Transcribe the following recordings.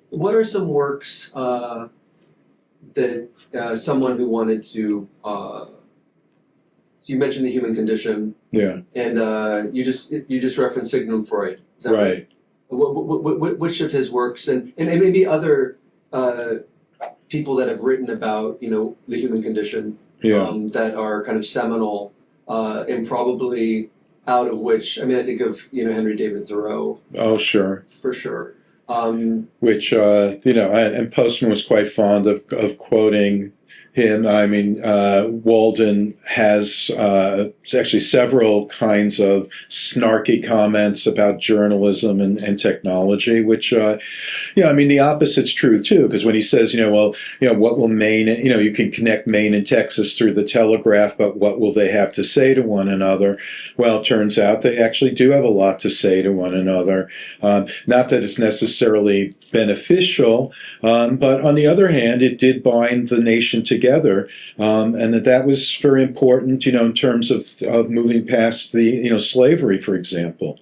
What are some works that someone who wanted to? You mentioned the human condition, Yeah, and you just referenced Sigmund Freud. Is that right? right. Which of his works, and maybe other people that have written about the human condition, Yeah, that are kind of seminal, and probably out of which, I mean, I think of Henry David Thoreau oh, sure. for sure. Which, and Postman was quite fond of quoting him. I mean, Walden has actually several kinds of snarky comments about journalism and technology, which, I mean, the opposite's true too, because when he says, what will Maine, you can connect Maine and Texas through the telegraph, but what will they have to say to one another? Well, it turns out they actually do have a lot to say to one another. Not that it's necessarily beneficial, but on the other hand, it did bind the nation together, and that was very important, in terms of moving past the, slavery, for example.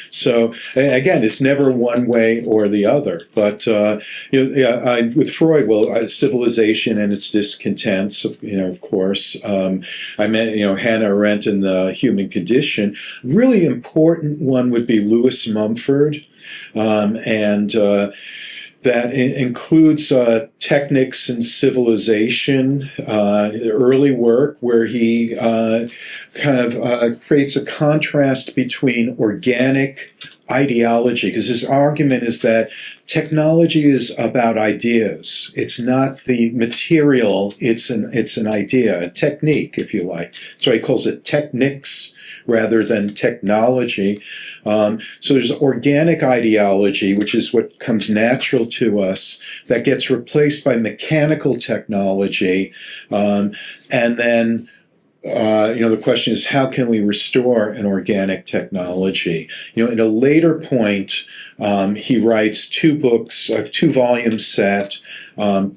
So again, it's never one way or the other. But with Freud, well, civilization and its discontents, of course. I met, Hannah Arendt and the Human Condition. Really important one would be Lewis Mumford, and that includes Technics and Civilization, early work where he kind of creates a contrast between organic ideology, because his argument is that technology is about ideas. It's not the material, it's an idea, a technique, if you like. So he calls it technics rather than technology. So there's organic ideology, which is what comes natural to us, that gets replaced by mechanical technology. And then, the question is, how can we restore an organic technology? In a later point, he writes two books, a 2-volume set on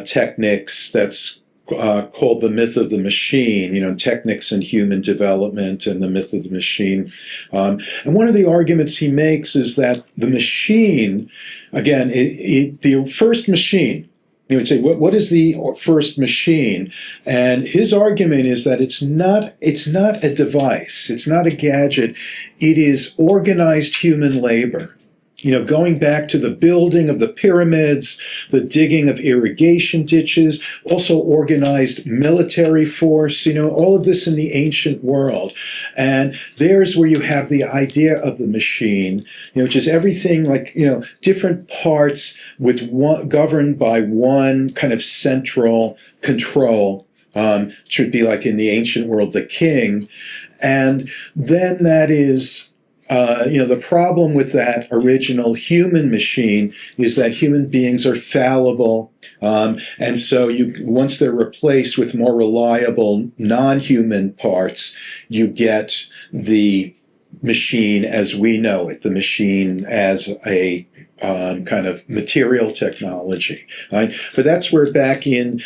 techniques that's called The Myth of the Machine, Technics and Human Development and the Myth of the Machine. And one of the arguments he makes is that the machine, again, the first machine, you would say, what is the first machine? And his argument is that it's not a device, it's not a gadget, it is organized human labor. Going back to the building of the pyramids, the digging of irrigation ditches, also organized military force, all of this in the ancient world. And there's where you have the idea of the machine, which is everything like, different parts with one, governed by one kind of central control, which would be like in the ancient world, the king. And then that is, the problem with that original human machine is that human beings are fallible. And so once they're replaced with more reliable non-human parts, you get the machine as we know it, the machine as a kind of material technology. Right? But that's where back in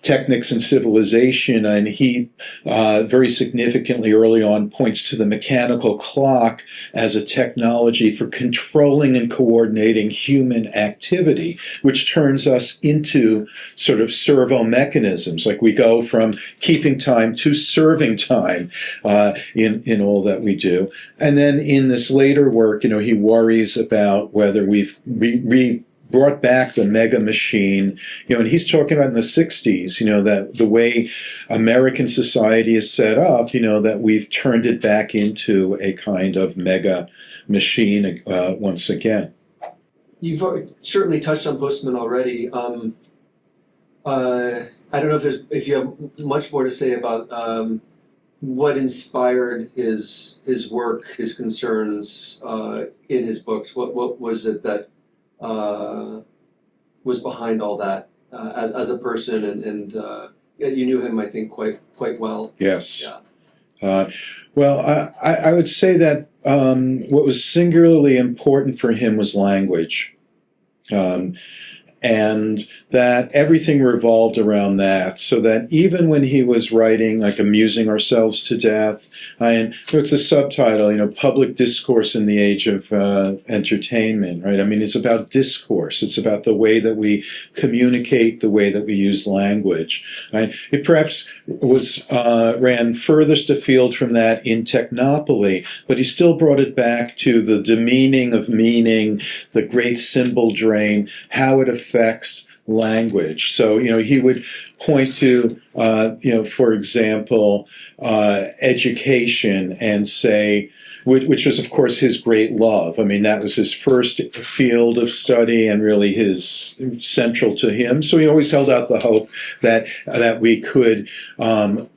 Technics and Civilization, and he very significantly early on points to the mechanical clock as a technology for controlling and coordinating human activity, which turns us into sort of servo mechanisms, like we go from keeping time to serving time in all that we do. And then in this later work, he worries about whether we've brought back the mega machine, and he's talking about in the 60s, that the way American society is set up, that we've turned it back into a kind of mega machine once again. You've certainly touched on Postman already. I don't know if you have much more to say about what inspired his work, his concerns in his books. What was it that was behind all that as a person, and you knew him, I think, quite well. Yes. Yeah. Well, I would say that what was singularly important for him was language. and that everything revolved around that, so that even when he was writing, like, Amusing Ourselves to Death, and it's a subtitle, Public Discourse in the Age of Entertainment, right? I mean, it's about discourse. It's about the way that we communicate, the way that we use language. Right? It perhaps ran furthest afield from that in Technopoly, but he still brought it back to the demeaning of meaning, the great symbol drain, how it affects language. So, he would point to, for example, education, and say, which was, of course, his great love. I mean, that was his first field of study and really his central to him. So he always held out the hope that we could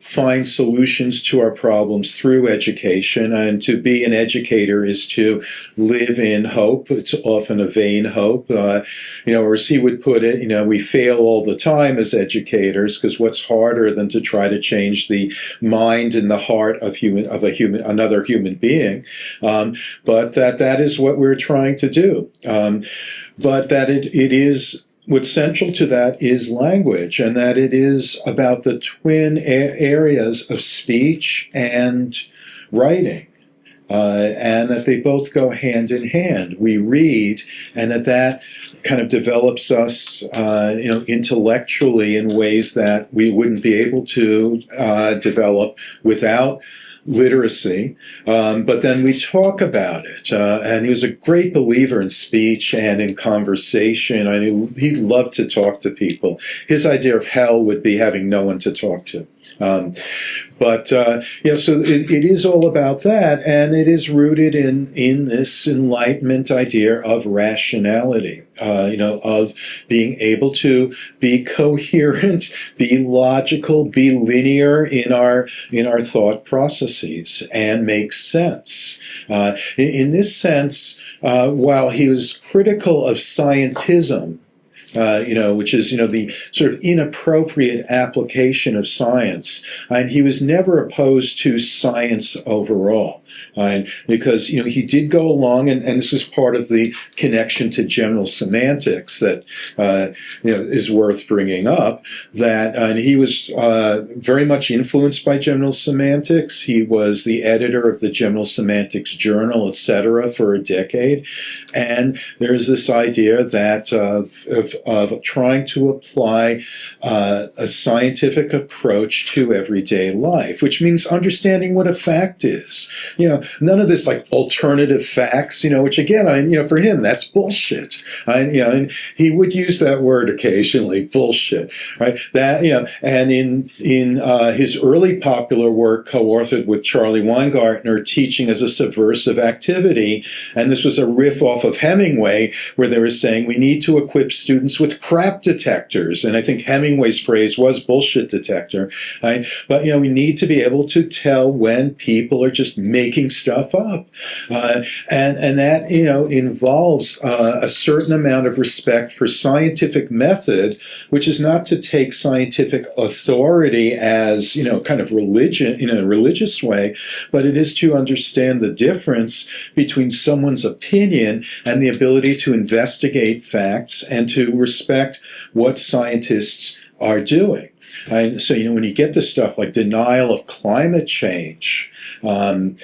find solutions to our problems through education. And to be an educator is to live in hope. It's often a vain hope. Or as he would put it, we fail all the time as educators, because what's harder than to try to change the mind and the heart of another human being? But that is what we're trying to do. But that it is, what's central to that is language, and that it is about the twin areas of speech and writing. And that they both go hand in hand. We read, and that kind of develops us, intellectually in ways that we wouldn't be able to develop without literacy, but then we talk about it. And he was a great believer in speech and in conversation. I mean, he loved to talk to people. His idea of hell would be having no one to talk to. So it is all about that, and it is rooted in this Enlightenment idea of rationality, of being able to be coherent, be logical, be linear in our thought processes, and make sense. In this sense, while he was critical of scientism, which is, the sort of inappropriate application of science. And he was never opposed to science overall. Because, he did go along, and this is part of the connection to general semantics that, is worth bringing up, that and he was very much influenced by general semantics. He was the editor of the General Semantics Journal, etc., for a decade. And there's this idea that of trying to apply a scientific approach to everyday life, which means understanding what a fact is. None of this like alternative facts, which again, for him, that's bullshit. And he would use that word occasionally, bullshit, right? And in his early popular work, co-authored with Charlie Weingartner, Teaching as a Subversive Activity, and this was a riff off of Hemingway, where they were saying we need to equip students with crap detectors. And I think Hemingway's phrase was bullshit detector, right? But, we need to be able to tell when people are just making stuff up. And that, involves a certain amount of respect for scientific method, which is not to take scientific authority as, kind of religion in a religious way, but it is to understand the difference between someone's opinion and the ability to investigate facts and to respect what scientists are doing. So, when you get this stuff like denial of climate change, and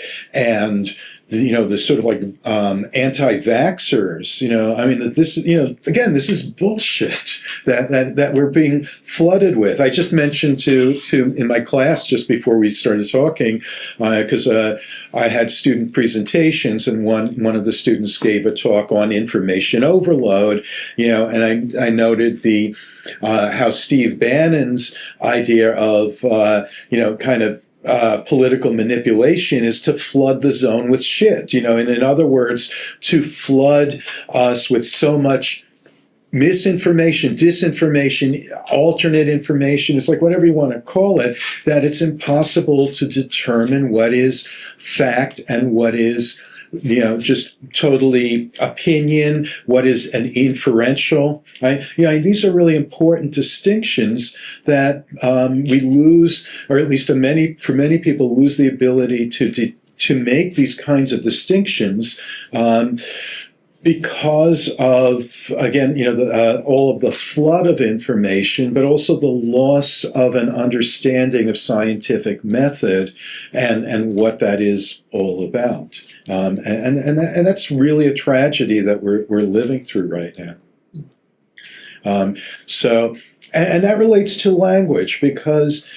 the sort of like anti-vaxxers, this, again, this is bullshit that we're being flooded with. I just mentioned to in my class just before we started talking, because I had student presentations, and one of the students gave a talk on information overload, and I noted how Steve Bannon's idea of political manipulation is to flood the zone with shit, and in other words, to flood us with so much misinformation, disinformation, alternate information, it's like whatever you want to call it, that it's impossible to determine what is fact and what is just totally opinion, what is an inferential. These are really important distinctions that we lose, or at least for many people, lose the ability to make these kinds of distinctions because of, again, all of the flood of information, but also the loss of an understanding of scientific method and what that is all about. And that's really a tragedy that we're living through right now. And that relates to language, because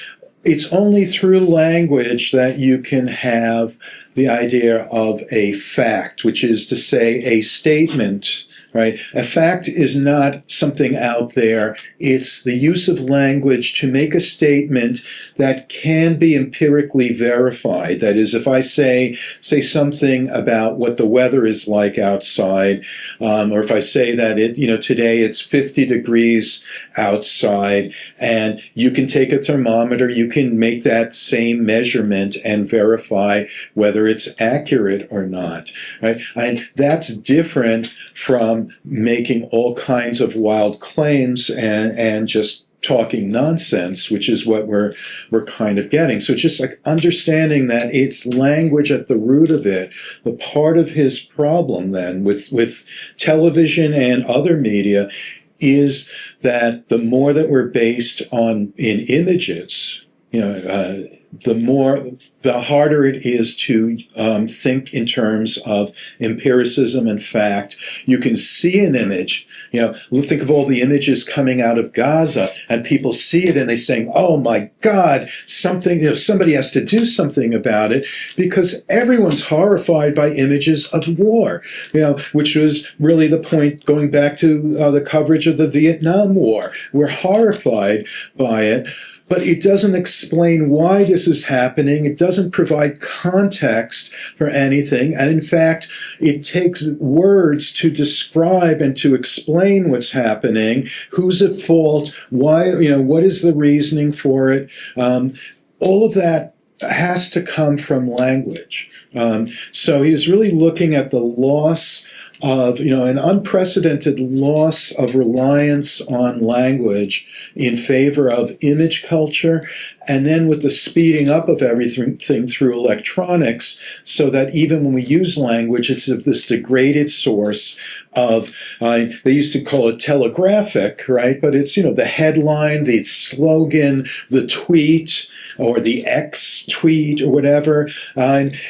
it's only through language that you can have the idea of a fact, which is to say a statement, right? A fact is not something out there. It's the use of language to make a statement that can be empirically verified. That is, if I say something about what the weather is like outside, or if I say that today it's 50 degrees outside, and you can take a thermometer, you can make that same measurement and verify whether it's accurate or not, right? And that's different from making all kinds of wild claims and just talking nonsense, which is what we're kind of getting. So just like understanding that it's language at the root of it. The part of his problem then with television and other media is that the more that we're based in images, the harder it is to think in terms of empiricism and fact. You can see an image, think of all the images coming out of Gaza, and people see it and they saying, oh my God, somebody has to do something about it, because everyone's horrified by images of war, which was really the point going back to the coverage of the Vietnam War. We're horrified by it. But it doesn't explain why this is happening. It doesn't provide context for anything. And in fact, it takes words to describe and to explain what's happening. Who's at fault? Why, what is the reasoning for it? All of that has to come from language. So he was really looking at the loss of, an unprecedented loss of reliance on language in favor of image culture, and then with the speeding up of everything through electronics, so that even when we use language, it's of this degraded source of, they used to call it telegraphic, right? But it's, the headline, the slogan, the tweet, or the X tweet or whatever.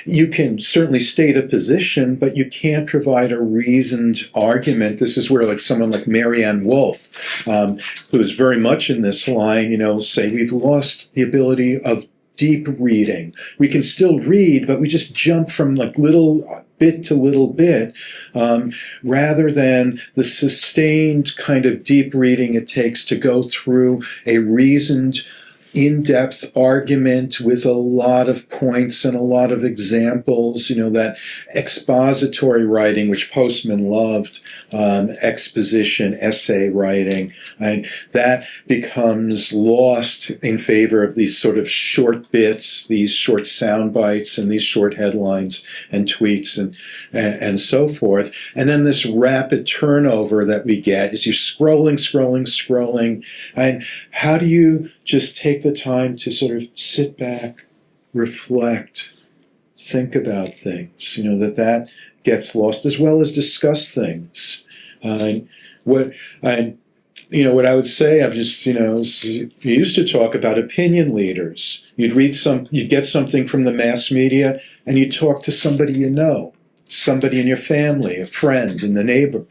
You can certainly state a position, but you can't provide a reasoned argument. This is where someone like Marianne Wolf, who's very much in this line, say we've lost the ability of deep reading. We can still read, but we just jump from little bit to little bit, rather than the sustained kind of deep reading it takes to go through a reasoned, in-depth argument with a lot of points and a lot of examples, that expository writing, which Postman loved, exposition, essay writing, and that becomes lost in favor of these sort of short bits, these short sound bites, and these short headlines and tweets and so forth. And then this rapid turnover that we get is you're scrolling, and how do you just take the time to sort of sit back, reflect, think about things, that gets lost, as well as discuss things. What I would say, I'm just, you used to talk about opinion leaders. You'd get something from the mass media, and you'd talk to somebody somebody in your family, a friend, in the neighbor.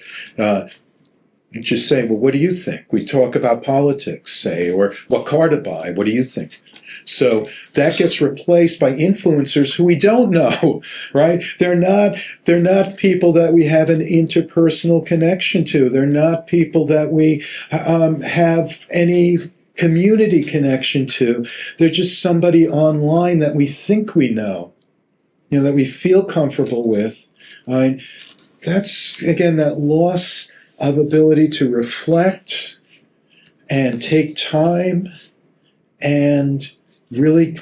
Just say, well, what do you think? We talk about politics, say, or what car to buy. What do you think? So that gets replaced by influencers who we don't know, right? They're not people that we have an interpersonal connection to. They're not people that we have any community connection to. They're just somebody online that we think we know, that we feel comfortable with. That's, again, that loss of ability to reflect and take time and really,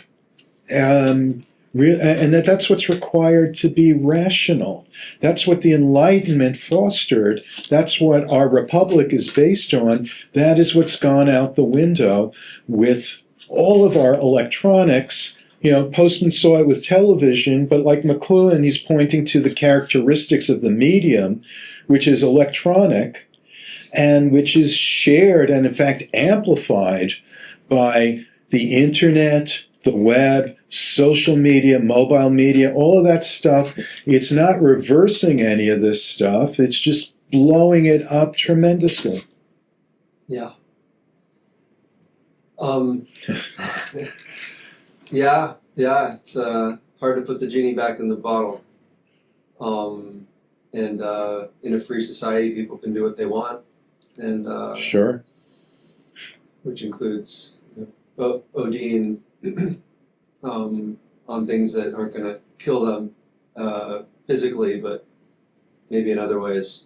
and that's what's required to be rational. That's what the Enlightenment fostered. That's what our republic is based on. That is what's gone out the window with all of our electronics, Postman saw it with television, but like McLuhan, he's pointing to the characteristics of the medium, which is electronic, and which is shared and in fact amplified by the internet, the web, social media, mobile media, all of that stuff. It's not reversing any of this stuff. It's just blowing it up tremendously. Yeah. Yeah. It's hard to put the genie back in the bottle. And in a free society, people can do what they want, and Sure. which includes ODing on things that aren't going to kill them physically, but maybe in other ways.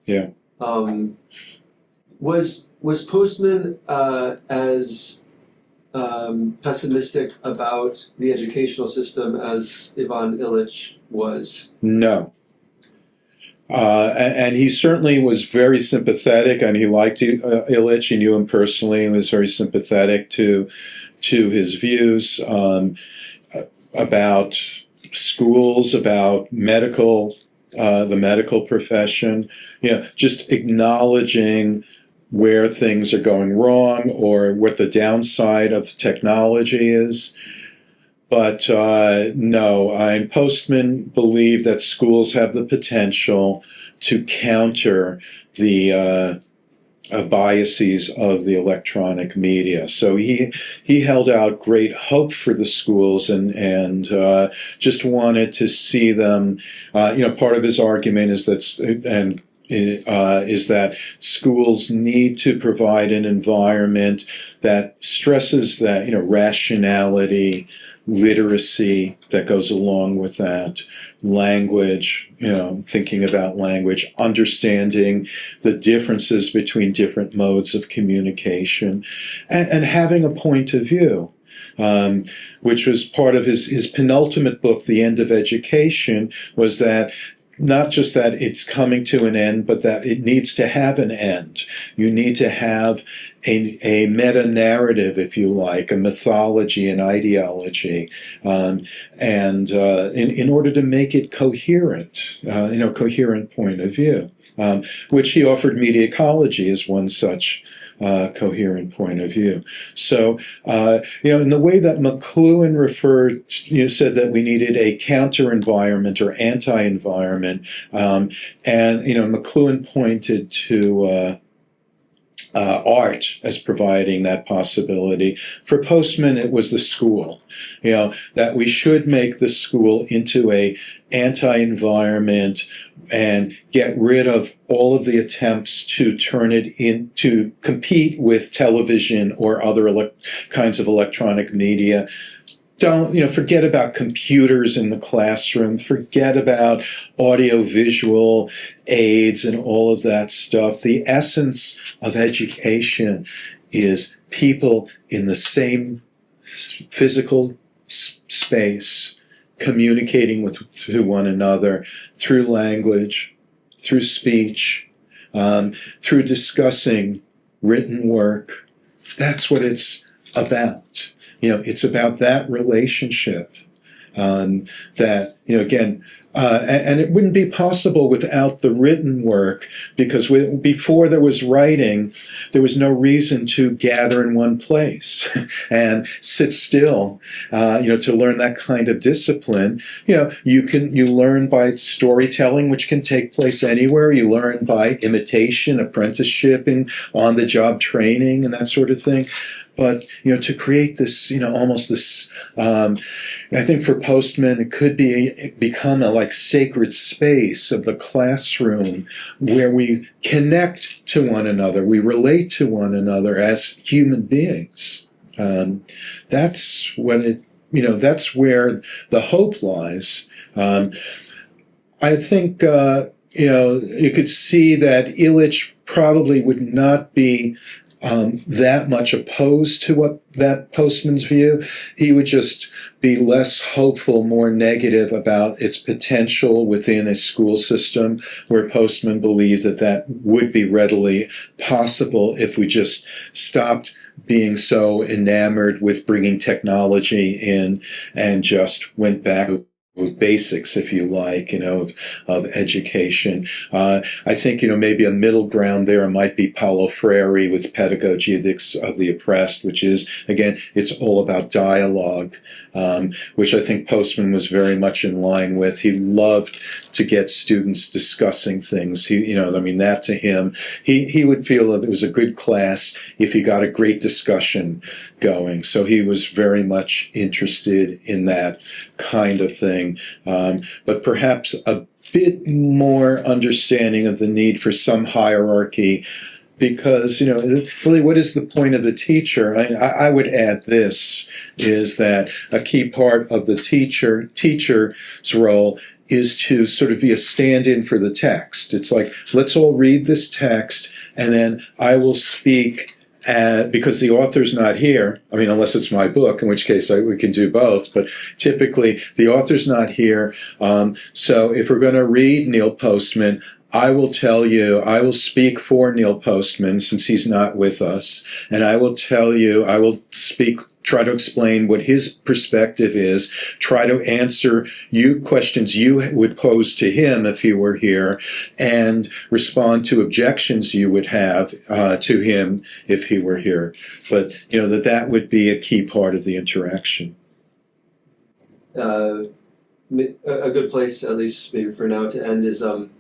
Yeah. Was Postman as pessimistic about the educational system as Ivan Illich was? No. And he certainly was very sympathetic, and he liked Illich. He knew him personally and was very sympathetic to his views about schools, about the medical profession. Just acknowledging where things are going wrong or what the downside of technology is. But no, Postman believed that schools have the potential to counter the biases of the electronic media. So he held out great hope for the schools and just wanted to see them. Part of his argument is that is that schools need to provide an environment that stresses that rationality, literacy that goes along with that, language, thinking about language, understanding the differences between different modes of communication, and having a point of view. Which was part of his penultimate book, The End of Education, was that not just that it's coming to an end, but that it needs to have an end. You need to have a meta-narrative, if you like, a mythology, an ideology, and in order to make it coherent, coherent point of view, which he offered Media Ecology as one such coherent point of view. So, in the way that McLuhan said that we needed a counter-environment or anti-environment, and McLuhan pointed to art as providing that possibility. For Postman, it was the school, that we should make the school into a anti-environment and get rid of all of the attempts to turn it into compete with television or other kinds of electronic media. Don't, forget about computers in the classroom, forget about audio-visual aids and all of that stuff. The essence of education is people in the same physical space communicating to one another through language, through speech, through discussing written work. That's what it's about. It's about that relationship that, again, and it wouldn't be possible without the written work, because before there was writing, there was no reason to gather in one place and sit still, to learn that kind of discipline. You learn by storytelling, which can take place anywhere. You learn by imitation, apprenticeship, and on-the-job training and that sort of thing. But, to create this, almost this, I think for Postman, it could become a sacred space of the classroom where we connect to one another, we relate to one another as human beings. That's what that's where the hope lies. I think, you could see that Illich probably would not be that much opposed to that Postman's view. He would just be less hopeful, more negative about its potential within a school system, where Postman believed that would be readily possible if we just stopped being so enamored with bringing technology in and just went back with basics, if you like, of education. I think, maybe a middle ground there might be Paulo Freire with Pedagogy of the Oppressed, which is, again, it's all about dialogue, which I think Postman was very much in line with. He loved to get students discussing things. That to him, he would feel that it was a good class if he got a great discussion going. So he was very much interested in that kind of thing. But perhaps a bit more understanding of the need for some hierarchy, because, really, what is the point of the teacher? I would add this, is that a key part of the teacher's role is to sort of be a stand-in for the text. It's like, let's all read this text, and then I will speak because the author's not here. I mean, unless it's my book, in which case we can do both. But typically, the author's not here. So if we're going to read Neil Postman, I will speak for Neil Postman since he's not with us. And I will try to explain what his perspective is, try to answer questions you would pose to him if he were here, and respond to objections you would have to him if he were here. But, that would be a key part of the interaction. A good place, at least maybe for now, to end is like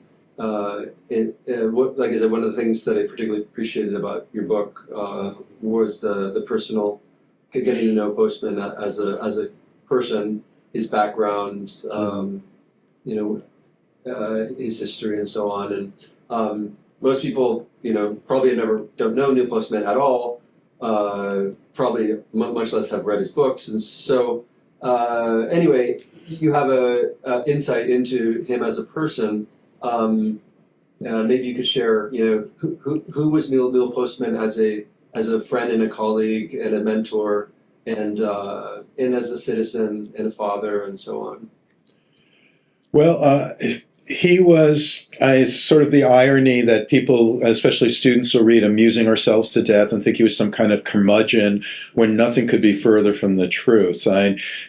I said, one of the things that I particularly appreciated about your book was the personal, getting to know Postman as a person, his background, his history, and so on. And most people, probably don't know Neil Postman at all. Probably much less have read his books, and so anyway, you have a insight into him as a person. Maybe you could share, who was Neil Postman as a friend and a colleague and a mentor, and as a citizen and a father, and so on. Well, he was, it's sort of the irony that people, especially students, will read Amusing Ourselves to Death and think he was some kind of curmudgeon when nothing could be further from the truth.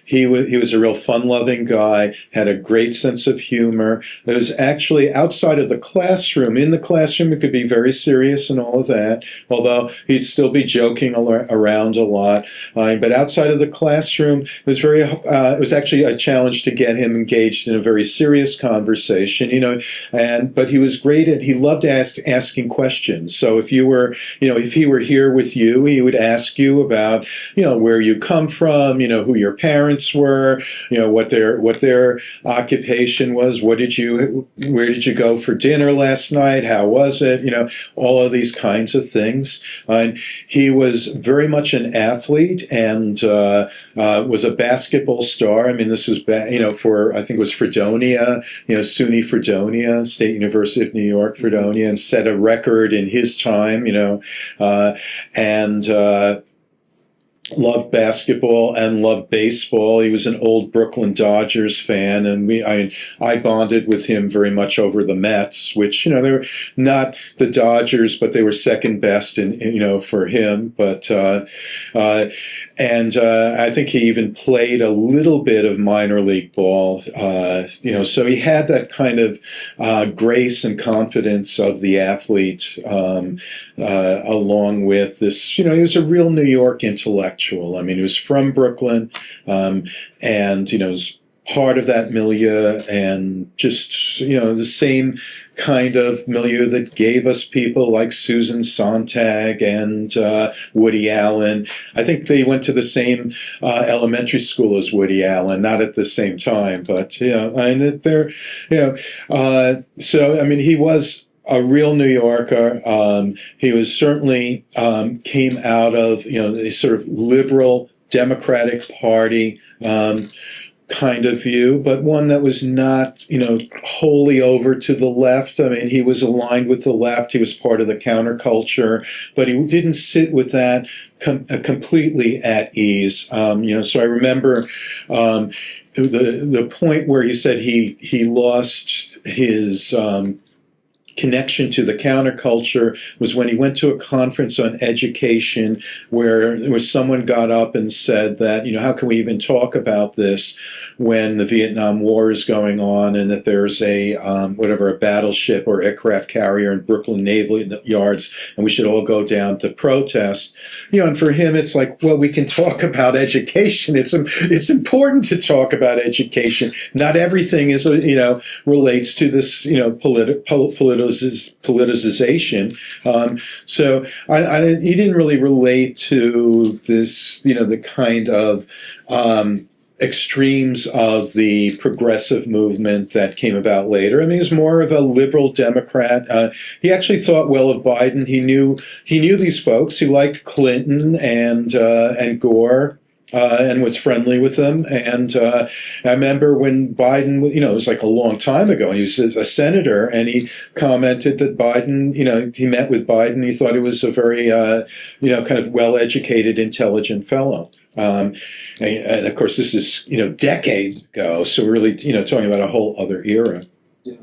He was a real fun-loving guy, had a great sense of humor. It was actually outside of the classroom. In the classroom, it could be very serious and all of that, although he'd still be joking around a lot. But outside of the classroom, it was actually a challenge to get him engaged in a very serious conversation. But he was great at, he loved asking questions. So if he were here with you, he would ask you about, where you come from, who your parents were, what their occupation was, where did you go for dinner last night, how was it, all of these kinds of things. And he was very much an athlete and was a basketball star. I mean, this was, I think it was Fredonia, SUNY Fredonia, State University of New York, Fredonia, and set a record in his time, and loved basketball and loved baseball. He was an old Brooklyn Dodgers fan, and I bonded with him very much over the Mets, which, they were not the Dodgers, but they were second best for him. But, I think he even played a little bit of minor league ball, so he had that kind of grace and confidence of the athlete, along with this, he was a real New York intellectual. I mean, he was from Brooklyn, and, was part of that milieu, and just, the same kind of milieu that gave us people like Susan Sontag and Woody Allen. I think they went to the same elementary school as Woody Allen, not at the same time, but, so, I mean, he was a real New Yorker. He was certainly came out of a sort of liberal Democratic Party kind of view, but one that was not wholly over to the left. I mean, he was aligned with the left. He was part of the counterculture, but he didn't sit with that completely at ease. So I remember the point where he said he lost his connection to the counterculture was when he went to a conference on education where someone got up and said that, how can we even talk about this when the Vietnam War is going on and that there's a battleship or aircraft carrier in Brooklyn Naval Yards and we should all go down to protest. And for him, it's like, well, we can talk about education. It's important to talk about education. Not everything is, relates to this, politicization. So he didn't really relate to this, the kind of extremes of the progressive movement that came about later. I mean, he's more of a liberal Democrat. He actually thought well of Biden. He knew these folks. He liked Clinton and Gore. And was friendly with them. And I remember when Biden, it was like a long time ago, and he was a senator, and he commented that Biden, he met with Biden. He thought he was a very, kind of well-educated, intelligent fellow. And of course, this is, decades ago. So we're really, talking about a whole other era. Yeah.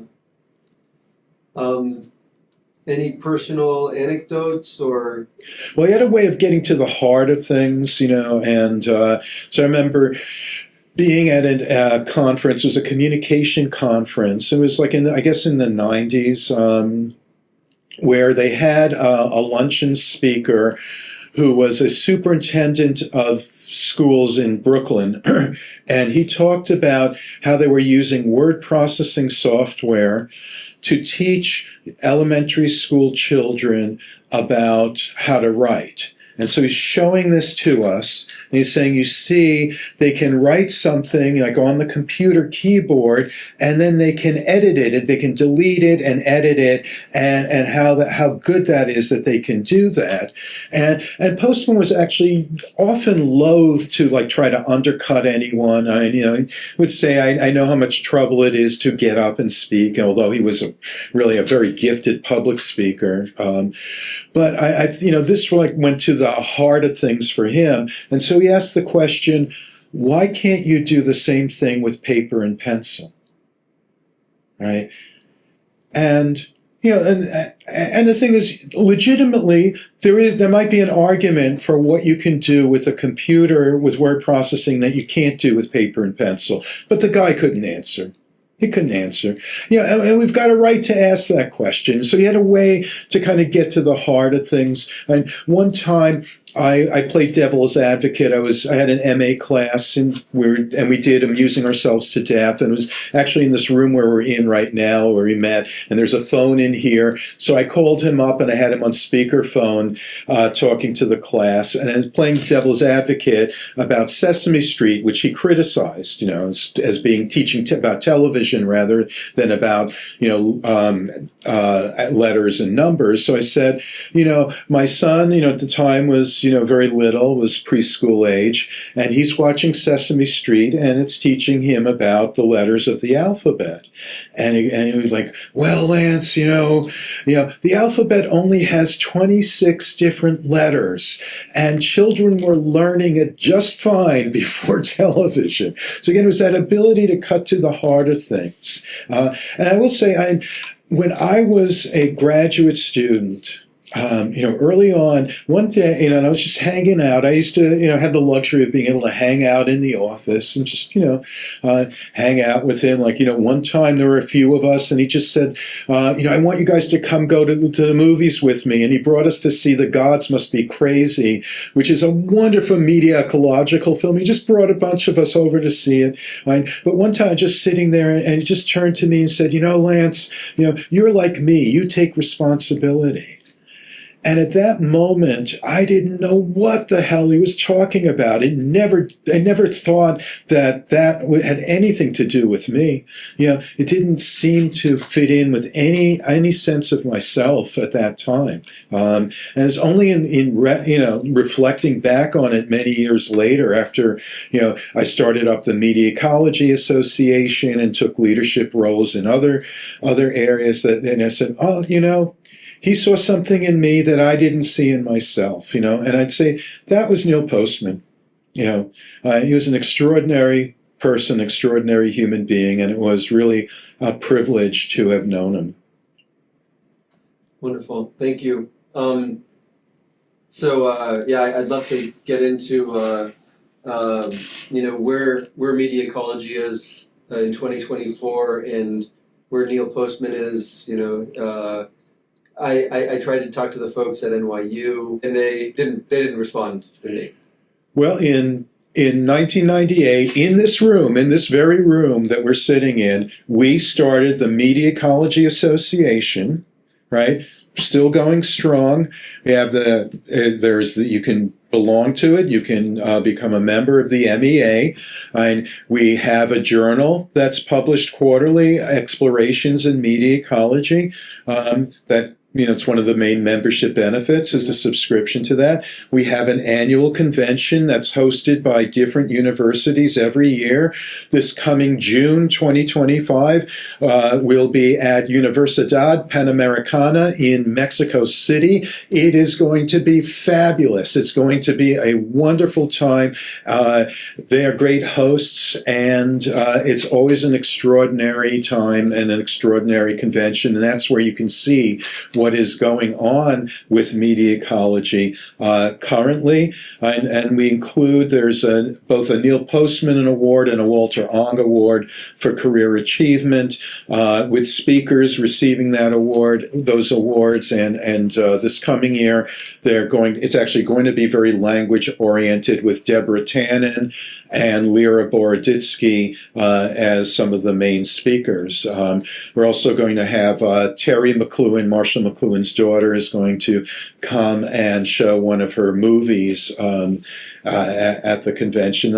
Any personal anecdotes or? Well, he had a way of getting to the heart of things, and so I remember being at a conference. It was a communication conference. It was like in the 90s, where they had a luncheon speaker who was a superintendent of schools in Brooklyn, and he talked about how they were using word processing software to teach elementary school children about how to write. And so he's showing this to us, and he's saying, you see, they can write something like on the computer keyboard, and then they can edit it, they can delete it and edit it, and how good that is that they can do that. And Postman was actually often loath to try to undercut anyone. He would say, I know how much trouble it is to get up and speak, although he was really a very gifted public speaker. But this went to the heart of things for him. And so he asked the question, why can't you do the same thing with paper and pencil? Right? And, and the thing is, legitimately, there might be an argument for what you can do with a computer with word processing that you can't do with paper and pencil. But the guy couldn't answer. He couldn't answer. And we've got a right to ask that question. So he had a way to kind of get to the heart of things. And one time I played devil's advocate. I had an MA class, and we did Amusing Ourselves to Death. And it was actually in this room where we're in right now, where we met. And there's a phone in here. So I called him up, and I had him on speakerphone talking to the class. And I was playing devil's advocate about Sesame Street, which he criticized, as being teaching about television rather than about, letters and numbers. So I said, my son, at the time was, very little, was preschool age, and he's watching Sesame Street, and it's teaching him about the letters of the alphabet. And he was like, well, Lance, the alphabet only has 26 different letters, and children were learning it just fine before television. So again, it was that ability to cut to the heart of things. And I will say, when I was a graduate student, early on, one day, and I was just hanging out. I used to, have the luxury of being able to hang out in the office and just, hang out with him. One time there were a few of us, and he just said, I want you guys to come go to the movies with me. And he brought us to see The Gods Must Be Crazy, which is a wonderful media ecological film. He just brought a bunch of us over to see it. But one time, just sitting there, and he just turned to me and said, Lance, you're like me. You take responsibility. And at that moment, I didn't know what the hell he was talking about. I never thought that had anything to do with me. It didn't seem to fit in with any sense of myself at that time. And it's only in reflecting back on it many years later, after I started up the Media Ecology Association and took leadership roles in other areas, and I said, he saw something in me that I didn't see in myself, and I'd say that was Neil Postman. He was an extraordinary person, extraordinary human being, and it was really a privilege to have known him. Wonderful. Thank you. I'd love to get into where media ecology is in 2024 and where Neil Postman is. I tried to talk to the folks at NYU, and they didn't respond to me. Well, in 1998, in this room, in this very room that we're sitting in, we started the Media Ecology Association, right? Still going strong. We have you can belong to it. You can become a member of the MEA. And we have a journal that's published quarterly, Explorations in Media Ecology, that it's one of the main membership benefits is a subscription to that. We have an annual convention that's hosted by different universities every year. This coming June 2025, we'll be at Universidad Panamericana in Mexico City. It is going to be fabulous. It's going to be a wonderful time. They are great hosts, and it's always an extraordinary time and an extraordinary convention, and that's where you can see what is going on with media ecology currently. And we include, there's both a Neil Postman Award and a Walter Ong Award for career achievement, with speakers receiving those awards. And this coming year, it's actually going to be very language oriented with Deborah Tannen and Lyra Boroditsky as some of the main speakers. We're also going to have Terry McLuhan, Marshall McLuhan's daughter, is going to come and show one of her movies at the convention.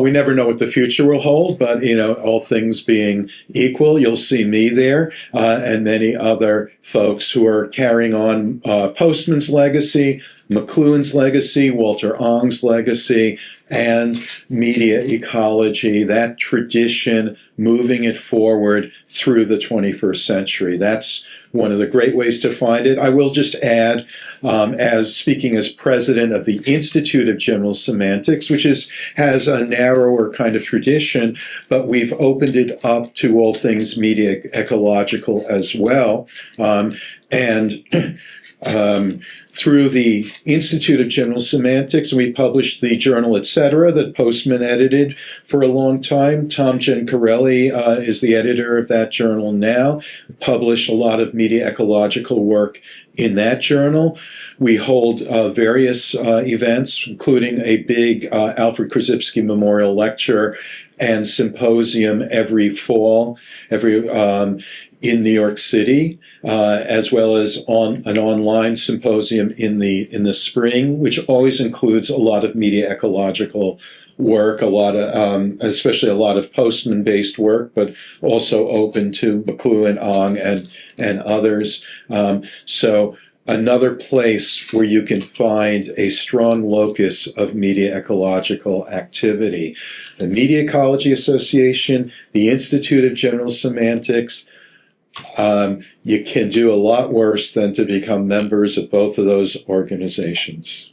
We never know what the future will hold, but all things being equal, you'll see me there and many other folks who are carrying on Postman's legacy, McLuhan's legacy, Walter Ong's legacy, and media ecology, that tradition, moving it forward through the 21st century. That's one of the great ways to find it. I will just add, speaking as president of the Institute of General Semantics, which has a narrower kind of tradition, but we've opened it up to all things media ecological as well. Through the Institute of General Semantics, we published the journal Etc. that Postman edited for a long time. Tom Gencarelli is the editor of that journal now. Published a lot of media ecological work in that journal. We hold various events, including a big Alfred Korzybski Memorial Lecture and symposium every fall, in New York City, as well as on an online symposium in the spring, which always includes a lot of media ecological work, especially a lot of Postman-based work, but also open to McLuhan, Ong, and others. So another place where you can find a strong locus of media ecological activity. The Media Ecology Association, the Institute of General Semantics. You can do a lot worse than to become members of both of those organizations.